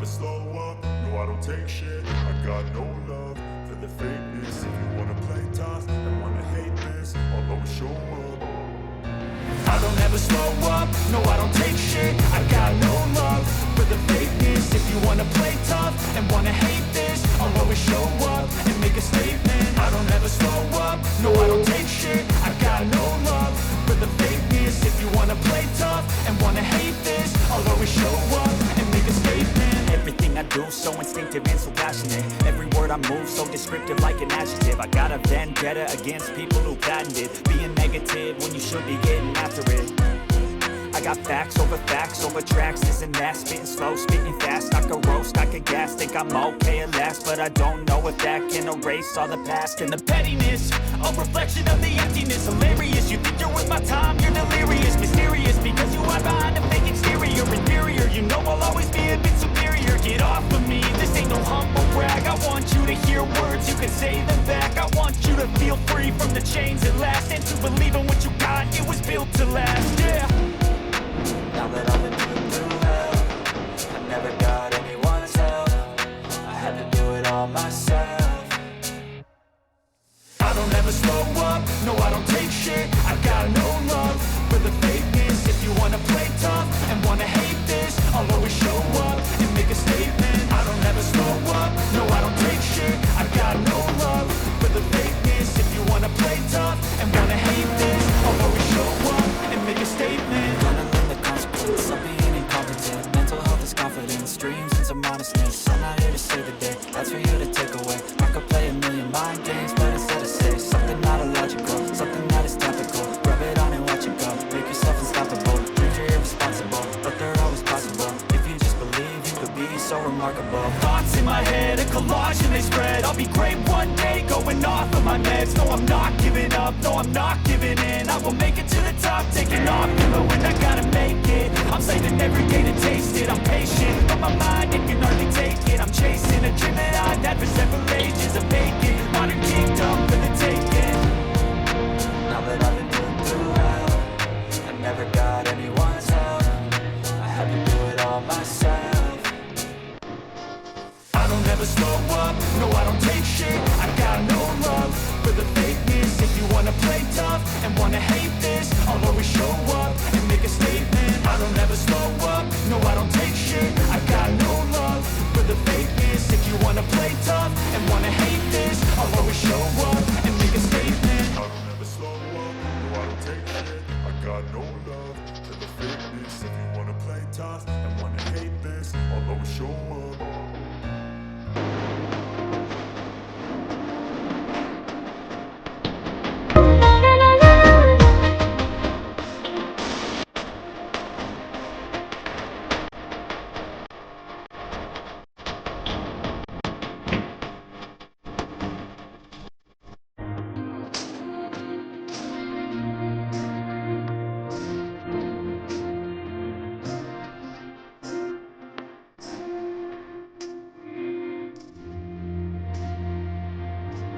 slow up, no I don't take shit. I got no love for the fakeness. If you wanna play tough and wanna hate this, I'll always show up. I don't ever slow up, no I don't take shit. I got no love for the fakeness. If you wanna play tough and wanna hate this, I'll always show up and make a statement. I don't ever slow up, no I don't take shit. I got no love for the fakeness. If you wanna play tough and wanna hate this, I'll always show up and make a statement. Everything I do so instinctive and so passionate. Every word I move so descriptive like an adjective. I got a vendetta against people who patented being negative when you should be getting after it. I got facts over tracks, this and that. Spitting slow, spitting fast, I could roast, I could gas. Think I'm okay at last, but I don't know if that can erase all the past. And the pettiness, a reflection of the emptiness. Hilarious, you think you're worth my time, you're delirious. Mysterious, because you hide behind a fake exterior. Inferior, you know I'll always be a bit superior. Get off of me, this ain't no humble brag. I want you to hear words, you can say them back. I want you to feel free from the chains at last, and to believe in what you got, it was built to last, yeah. Now that I've been through hell, I never got anyone's help. I had to do it all myself. I don't ever slow up, no I don't take shit. I got no love for the fakeness. If you wanna play tough and wanna hate this, I'll always show up and make a statement. I don't ever slow up, no I don't take shit. I got no love for the fakeness. If you wanna play tough and wanna hate this, I'll always show up and make a statement. Of being incompetent, mental health is confidence, dreams and some honestness. I'm not here to save the day, that's for you to take away. I could play a million mind games, but instead I say something not illogical, something that is topical. Rub it on and watch it go, make yourself unstoppable. Dreams are irresponsible, but they're always possible. If you just believe, you could be so remarkable. Thoughts in my head, a collage and they spread. I'll be great one day, going off of my meds. No, I'm not giving up, no, I'm not giving in. I will make it to the top, taking off, even when I gotta make it. I'm saving every day to taste it. I'm patient, but my mind, it can hardly take it. I'm chasing a dream that I've had for several ages. A vacant modern kingdom for the taking. Now that I've been through hell, I never got anyone's help. I had to do it all myself. I don't ever slow up, no I don't take shit. I got no love for the fakeness. If you wanna play tough and wanna hate this,